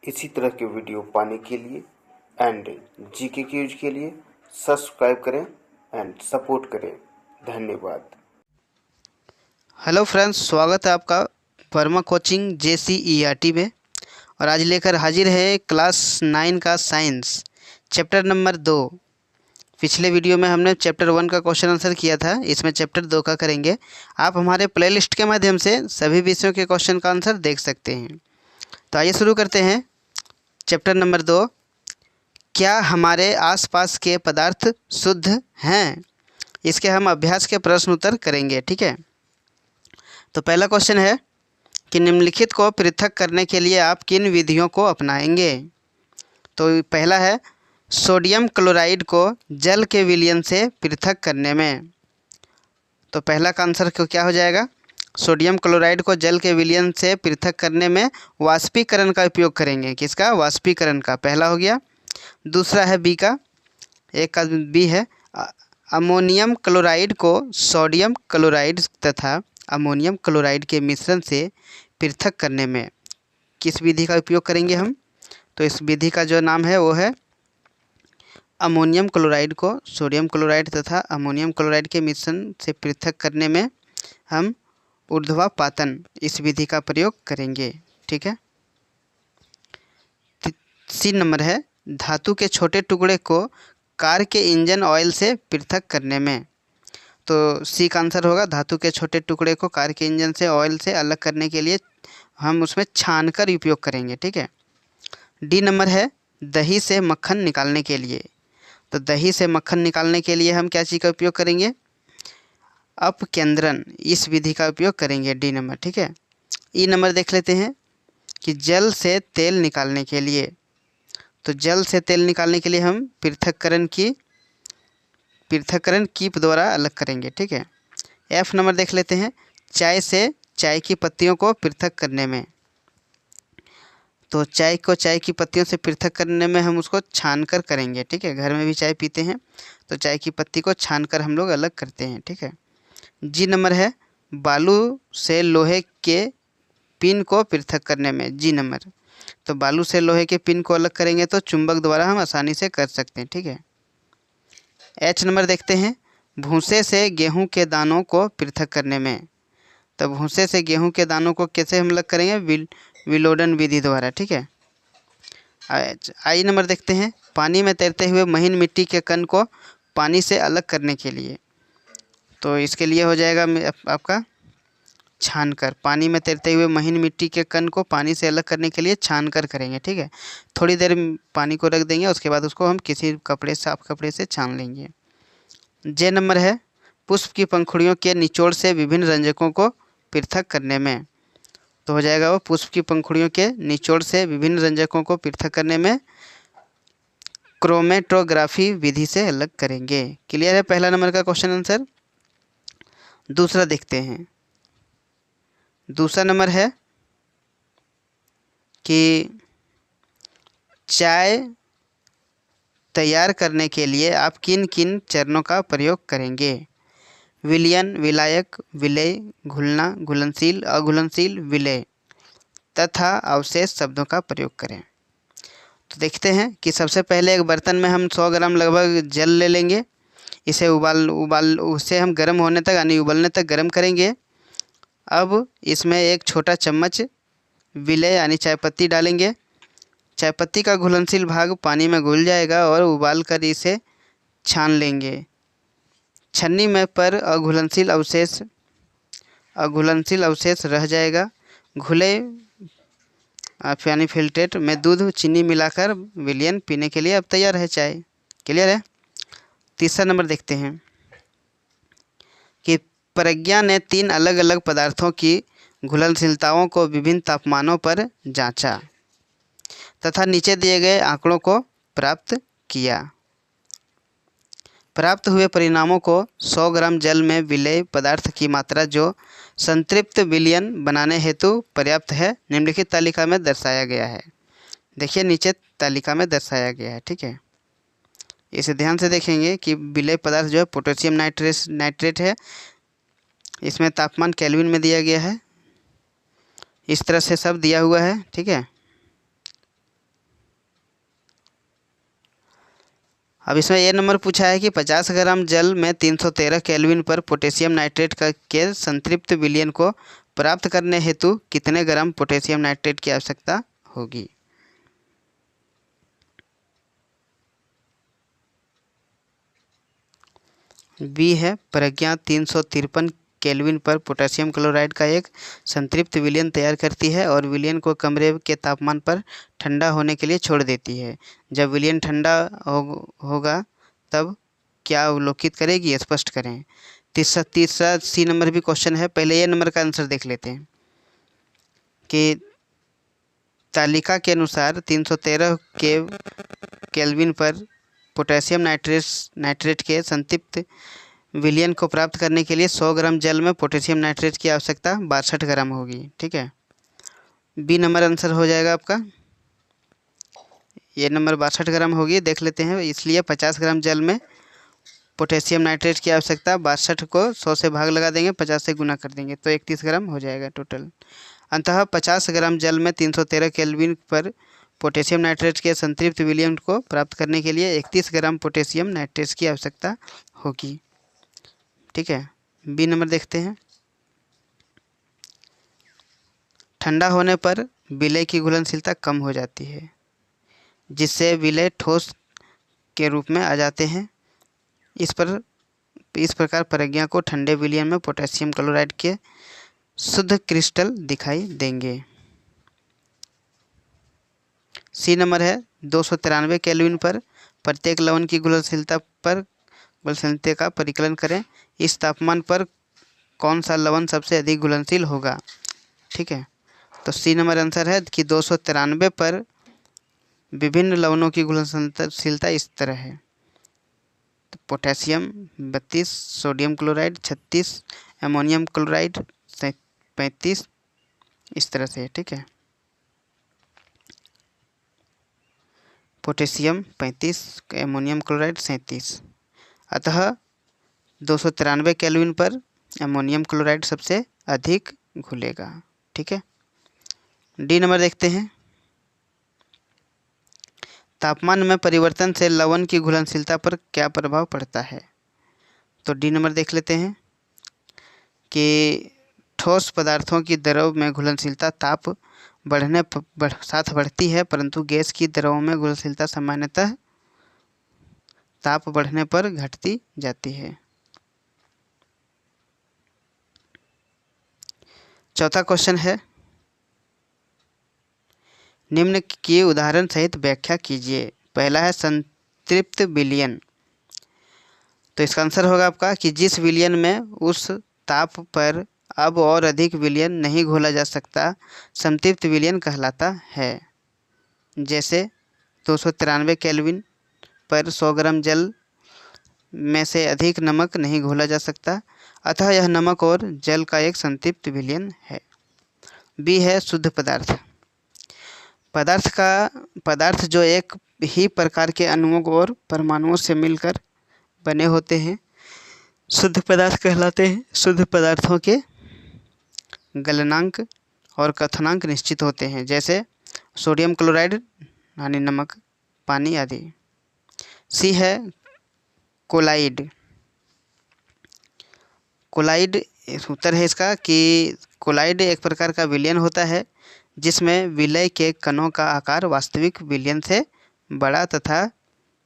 इसी तरह के वीडियो पाने के लिए एंड जीके क्यूज के लिए सब्सक्राइब करें एंड सपोर्ट करें। धन्यवाद। हेलो फ्रेंड्स, स्वागत है आपका वर्मा कोचिंग JCERT में। और आज लेकर हाजिर है क्लास 9 का साइंस चैप्टर नंबर 2। पिछले वीडियो में हमने चैप्टर 1 का क्वेश्चन आंसर किया था, इसमें चैप्टर 2 का करेंगे। आप हमारे प्लेलिस्ट के माध्यम से सभी विषयों के क्वेश्चन का आंसर देख सकते हैं। तो आइए शुरू करते हैं। चैप्टर नंबर 2, क्या हमारे आसपास के पदार्थ शुद्ध हैं? इसके हम अभ्यास के प्रश्न उत्तर करेंगे, ठीक है। तो पहला क्वेश्चन है कि निम्नलिखित को पृथक करने के लिए आप किन विधियों को अपनाएंगे? तो पहला है सोडियम क्लोराइड को जल के विलयन से पृथक करने में। तो पहला का आंसर क्या हो जाएगा? सोडियम क्लोराइड को जल के विलयन से पृथक करने में वाष्पीकरण का उपयोग करेंगे। किसका? वाष्पीकरण का। पहला हो गया। दूसरा है बी का, एक का बी है, अमोनियम क्लोराइड को सोडियम क्लोराइड तथा अमोनियम क्लोराइड के मिश्रण से पृथक करने में किस विधि का उपयोग करेंगे हम? तो इस विधि का जो नाम है वो है अमोनियम क्लोराइड को सोडियम क्लोराइड तथा अमोनियम क्लोराइड के मिश्रण से पृथक करने में हम ऊर्ध्वापातन इस विधि का प्रयोग करेंगे, ठीक है। सी नंबर है धातु के छोटे टुकड़े को कार के इंजन ऑयल से पृथक करने में। तो सी का आंसर होगा धातु के छोटे टुकड़े को कार के इंजन से ऑयल से अलग करने के लिए हम उसमें छानकर उपयोग करेंगे, ठीक है। डी नंबर है दही से मक्खन निकालने के लिए। तो दही से मक्खन निकालने के लिए हम क्या चीज़ का उपयोग करेंगे? अपकेंद्रण इस विधि का उपयोग करेंगे, डी नंबर, ठीक है। ई नंबर देख लेते हैं कि जल से तेल निकालने के लिए। तो जल से तेल निकालने के लिए हम पृथक्करण कीप द्वारा अलग करेंगे, ठीक है। एफ नंबर देख लेते हैं चाय से चाय की पत्तियों को पृथक करने में। तो चाय की पत्तियों से पृथक करने में हम उसको छान कर करेंगे, ठीक है। घर में भी चाय पीते हैं तो चाय की पत्ती को छान कर हम लोग अलग करते हैं, ठीक है। जी नंबर है बालू से लोहे के पिन को पृथक करने में, जी नंबर। तो बालू से लोहे के पिन को अलग करेंगे तो चुंबक द्वारा हम आसानी से कर सकते हैं, ठीक है। एच नंबर देखते हैं भूसे से गेहूं के दानों को पृथक करने में। तो भूसे से गेहूं के दानों को कैसे हम अलग करेंगे? विलोडन विधि द्वारा, ठीक है। आई नंबर देखते हैं पानी में तैरते हुए महीन मिट्टी के कण को पानी से अलग करने के लिए। तो इसके लिए हो जाएगा आपका छानकर। पानी में तैरते हुए महीन मिट्टी के कण को पानी से अलग करने के लिए छानकर करेंगे, ठीक है। थोड़ी देर पानी को रख देंगे, उसके बाद उसको हम किसी साफ कपड़े से छान लेंगे। जे नंबर है पुष्प की पंखुड़ियों के निचोड़ से विभिन्न रंजकों को पृथक करने में। तो हो जाएगा वो पुष्प की पंखुड़ियों के निचोड़ से विभिन्न रंजकों को पृथक करने में क्रोमेटोग्राफी विधि से अलग करेंगे। क्लियर है पहला नंबर का क्वेश्चन आंसर। दूसरा देखते हैं। दूसरा नंबर है कि चाय तैयार करने के लिए आप किन किन चरणों का प्रयोग करेंगे? विलयन, विलायक, विलय, घुलना, घुलनशील, अघुलनशील, विलय तथा अवशेष शब्दों का प्रयोग करें। तो देखते हैं कि सबसे पहले एक बर्तन में हम 100 ग्राम लगभग जल ले लेंगे। इसे उसे हम गर्म होने तक यानी उबलने तक गर्म करेंगे। अब इसमें एक छोटा चम्मच विलय यानी चाय पत्ती डालेंगे। चाय पत्ती का घुलनशील भाग पानी में घुल जाएगा और उबाल कर इसे छान लेंगे। छन्नी में पर अघुलनशील अवशेष रह जाएगा। घुले यानी फिल्ट्रेट में दूध चीनी मिलाकर विलयन पीने के लिए अब तैयार है चाय। क्लियर है। तीसरा नंबर देखते हैं कि प्रज्ञा ने 3 अलग अलग पदार्थों की घुलनशीलताओं को विभिन्न तापमानों पर जांचा तथा नीचे दिए गए आंकड़ों को प्राप्त किया। प्राप्त हुए परिणामों को 100 ग्राम जल में विलेय पदार्थ की मात्रा जो संतृप्त विलयन बनाने हेतु पर्याप्त है निम्नलिखित तालिका में दर्शाया गया है। देखिए नीचे तालिका में दर्शाया गया है, ठीक है। इसे ध्यान से देखेंगे कि विलेय पदार्थ जो है पोटेशियम नाइट्रेट है। इसमें तापमान केल्विन में दिया गया है। इस तरह से सब दिया हुआ है, ठीक है। अब इसमें ये नंबर पूछा है कि 50 ग्राम जल में 313 केल्विन पर पोटेशियम नाइट्रेट के संतृप्त विलयन को प्राप्त करने हेतु कितने ग्राम पोटेशियम नाइट्रेट की आवश्यकता होगी। बी है प्रज्ञा 353 केल्विन पर पोटेशियम क्लोराइड का एक संतृप्त विलयन तैयार करती है और विलयन को कमरे के तापमान पर ठंडा होने के लिए छोड़ देती है। जब विलयन ठंडा होगा तब क्या अवलोकित करेगी, स्पष्ट करें। तीसरा सी नंबर भी क्वेश्चन है। पहले ये नंबर का आंसर देख लेते हैं कि तालिका के अनुसार 313 केल्विन पर पोटेशियम नाइट्रेट के संतृप्त विलयन को प्राप्त करने के लिए 100 ग्राम जल में पोटेशियम नाइट्रेट की आवश्यकता 62 ग्राम होगी। ठीक है, बी नंबर आंसर हो जाएगा आपका। ये नंबर 62 ग्राम होगी, देख लेते हैं। इसलिए 50 ग्राम जल में पोटेशियम नाइट्रेट की आवश्यकता 62 को 100 से भाग लगा देंगे, 50 से गुना कर देंगे तो 31 ग्राम हो जाएगा टोटल। अतः 50 ग्राम जल में 313 केल्विन पर पोटेशियम नाइट्रेट के संतृप्त विलयन को प्राप्त करने के लिए 31 ग्राम पोटेशियम नाइट्रेट की आवश्यकता होगी। ठीक है, बी नंबर देखते हैं। ठंडा होने पर विलय की घुलनशीलता कम हो जाती है, जिससे विलय ठोस के रूप में आ जाते हैं। इस प्रकार प्रज्ञा को ठंडे विलयन में पोटेशियम क्लोराइड के शुद्ध क्रिस्टल दिखाई देंगे। सी नंबर है 293 केल्विन पर प्रत्येक लवण की घुलनशीलता का परिकलन करें। इस तापमान पर कौन सा लवण सबसे अधिक घुलनशील होगा। ठीक है, तो सी नंबर आंसर है कि 293 पर विभिन्न लवणों की घुलनशीलता इस तरह है। तो potassium 32, sodium chloride 36, ammonium chloride 35, इस तरह से। ठीक है, पोटेशियम 35, अमोनियम क्लोराइड 37। अतः 293 केल्विन पर अमोनियम क्लोराइड सबसे अधिक घुलेगा। ठीक है, डी नंबर देखते हैं। तापमान में परिवर्तन से लवण की घुलनशीलता पर क्या प्रभाव पड़ता है। तो डी नंबर देख लेते हैं कि ठोस पदार्थों की द्रव में घुलनशीलता ताप साथ बढ़ती है, परंतु गैस की द्रवों में घुलनशीलता सामान्यतः ताप बढ़ने पर घटती जाती है। चौथा क्वेश्चन है, निम्न की उदाहरण सहित व्याख्या कीजिए। पहला है संतृप्त विलयन। तो इसका आंसर होगा आपका कि जिस विलयन में उस ताप पर अब और अधिक विलयन नहीं घोला जा सकता, संतृप्त विलयन कहलाता है। जैसे 293 केल्विन पर 100 ग्राम जल में से अधिक नमक नहीं घोला जा सकता, अतः यह नमक और जल का एक संतृप्त विलयन है। बी है शुद्ध पदार्थ। पदार्थ जो एक ही प्रकार के अणुओं और परमाणुओं से मिलकर बने होते हैं शुद्ध पदार्थ कहलाते हैं। शुद्ध पदार्थों के गलनांक और कथनांक निश्चित होते हैं, जैसे सोडियम क्लोराइड यानी नमक, पानी आदि। सी है कोलाइड। कोलाइड उत्तर है इसका कि कोलाइड एक प्रकार का विलयन होता है जिसमें विलय के कणों का आकार वास्तविक विलयन से बड़ा तथा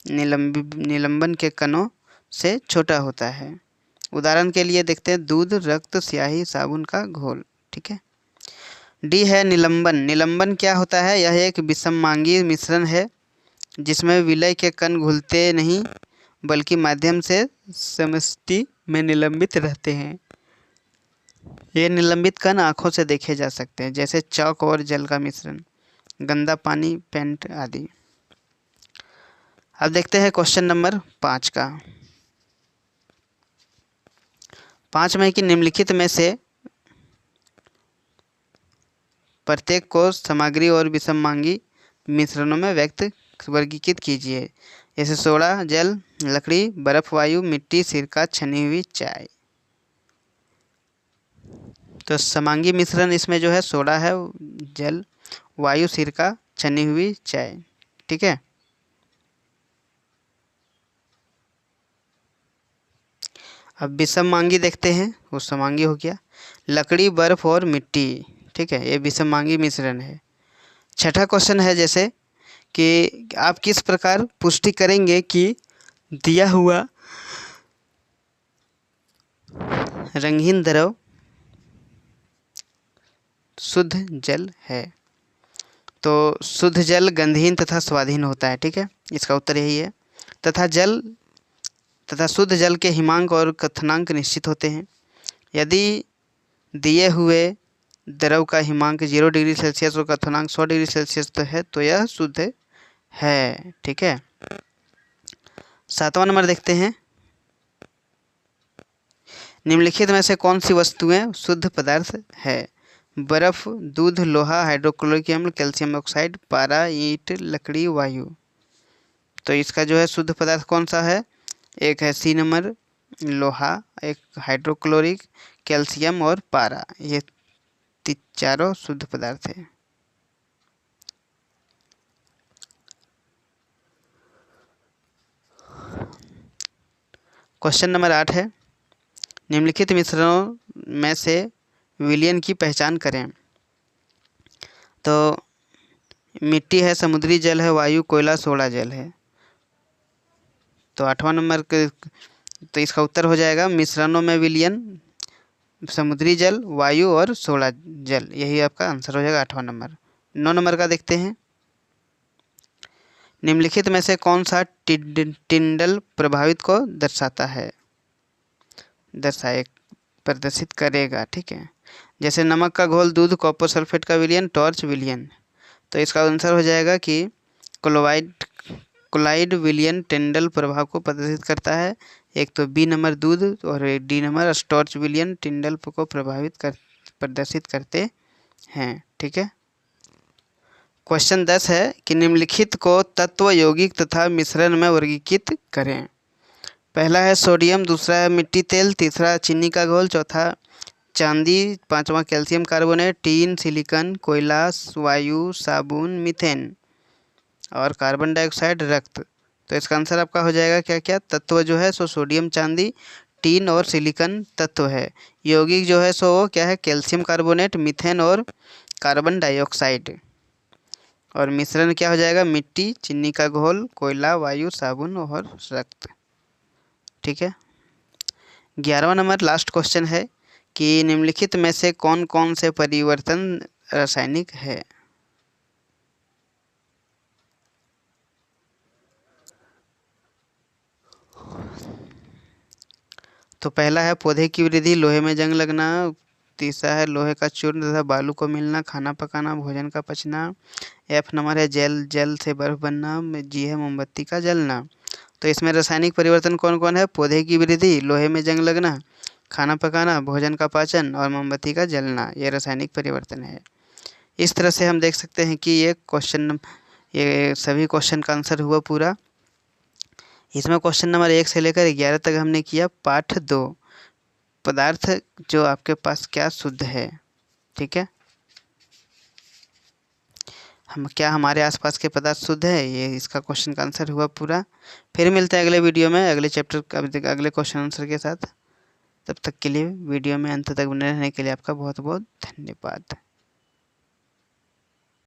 निलंबन के कणों से छोटा होता है। उदाहरण के लिए देखते हैं दूध, रक्त, स्याही, साबुन का घोल। ठीक है, डी है निलंबन। निलंबन क्या होता है। यह एक विषमांगी मिश्रण है जिसमें विलय के कण घुलते नहीं बल्कि माध्यम से समष्टि में निलंबित रहते हैं। ये निलंबित कण आँखों से देखे जा सकते हैं, जैसे चौक और जल का मिश्रण, गंदा पानी, पेंट आदि। अब देखते हैं क्वेश्चन नंबर 5 का। 5 में कि निम्नलिखित में से प्रत्येक को सामग्री और विषमांगी मिश्रणों में वर्गीकृत कीजिए। जैसे सोडा, जल, लकड़ी, बर्फ, वायु, मिट्टी, सिरका, छनी हुई चाय। तो समांगी मिश्रण इसमें जो है सोडा है, जल, वायु, सिरका, छनी हुई चाय। ठीक है, अब विषममांगी देखते हैं, वो समांगी हो गया। लकड़ी, बर्फ और मिट्टी, ठीक है, ये विषममांगी मिश्रण है। छठा क्वेश्चन है जैसे कि आप किस प्रकार पुष्टि करेंगे कि दिया हुआ रंगीन द्रव शुद्ध जल है। तो शुद्ध जल गंधहीन तथा स्वादहीन होता है, ठीक है, इसका उत्तर यही है। तथा शुद्ध जल के हिमांक और क्वथनांक निश्चित होते हैं। यदि दिए हुए द्रव का हिमांक 0 डिग्री सेल्सियस और क्वथनांक 100 डिग्री सेल्सियस तो है तो यह शुद्ध है, ठीक है। 7वां नंबर देखते हैं, निम्नलिखित में से कौन सी वस्तुएं शुद्ध पदार्थ है? बर्फ, दूध, लोहा, हाइड्रोक्लोरिक अम्ल, कैल्शियम ऑक्साइड, पारा, ईंट, लकड़ी, वायु। तो इसका जो है शुद्ध पदार्थ कौन सा है? एक है सी नंबर लोहा, एक हाइड्रोक्लोरिक, कैल्शियम और पारा, ये चारों शुद्ध पदार्थ है। क्वेश्चन नंबर 8 है, निम्नलिखित मिश्रणों में से विलयन की पहचान करें। तो मिट्टी है, समुद्री जल है, वायु, कोयला, सोडा जल है। तो 8वां नंबर तो इसका उत्तर हो जाएगा मिश्रणों में विलयन, समुद्री जल, वायु और सोडा जल, यही आपका आंसर हो जाएगा 8वां नंबर। 9 नंबर का देखते हैं, निम्नलिखित में से कौन सा टिंडल प्रभावित को दर्शाता है? प्रदर्शित करेगा, ठीक है। जैसे नमक का घोल, दूध, कॉपर सल्फेट का विलयन, टॉर्च विलयन। तो इसका आंसर हो जाएगा कि क्लोराइड विलयन टिंडल प्रभाव को प्रदर्शित करता है। एक तो बी नंबर दूध और डी नंबर टॉर्च विलयन टिंडल को प्रदर्शित करते हैं, ठीक है। क्वेश्चन 10 है कि निम्नलिखित को तत्व, यौगिक तथा मिश्रण में वर्गीकृत करें। पहला है सोडियम, दूसरा है मिट्टी तेल, तीसरा चीनी का घोल, चौथा चांदी, पांचवा कैल्शियम कार्बोनेट, टीन, सिलिकॉन, कोयला, वायु, साबुन, मीथेन और कार्बन डाइऑक्साइड, रक्त। तो इसका आंसर आपका हो जाएगा क्या क्या? तत्व जो है सो सोडियम, चांदी, टीन और सिलिकॉन तत्व है। यौगिक जो है सो वो क्या है? कैल्शियम कार्बोनेट, मीथेन और कार्बन डाइऑक्साइड। और मिश्रण क्या हो जाएगा? मिट्टी, चीनी का घोल, कोयला, वायु, साबुन और रक्त, ठीक है। 11वां नंबर लास्ट क्वेश्चन है कि निम्नलिखित में से कौन कौन से परिवर्तन रासायनिक है? तो पहला है पौधे की वृद्धि, लोहे में जंग लगना, तीसरा है लोहे का चूर्ण तथा बालू को मिलना, खाना पकाना, भोजन का पचना। एफ नंबर है जल से बर्फ बनना। जी है मोमबत्ती का जलना। तो इसमें रासायनिक परिवर्तन कौन कौन है? पौधे की वृद्धि, लोहे में जंग लगना, खाना पकाना, भोजन का पाचन और मोमबत्ती का जलना, ये रासायनिक परिवर्तन है। इस तरह से हम देख सकते हैं कि ये सभी क्वेश्चन का आंसर हुआ पूरा। इसमें क्वेश्चन नंबर 1 से लेकर 11 तक हमने किया। पाठ 2 पदार्थ जो आपके पास क्या शुद्ध है, ठीक है। हमारे आसपास के पदार्थ शुद्ध है, ये इसका क्वेश्चन का आंसर हुआ पूरा। फिर मिलते हैं अगले वीडियो में अगले चैप्टर का अगले क्वेश्चन आंसर के साथ। तब तक के लिए वीडियो में अंत तक बने रहने के लिए आपका बहुत बहुत धन्यवाद।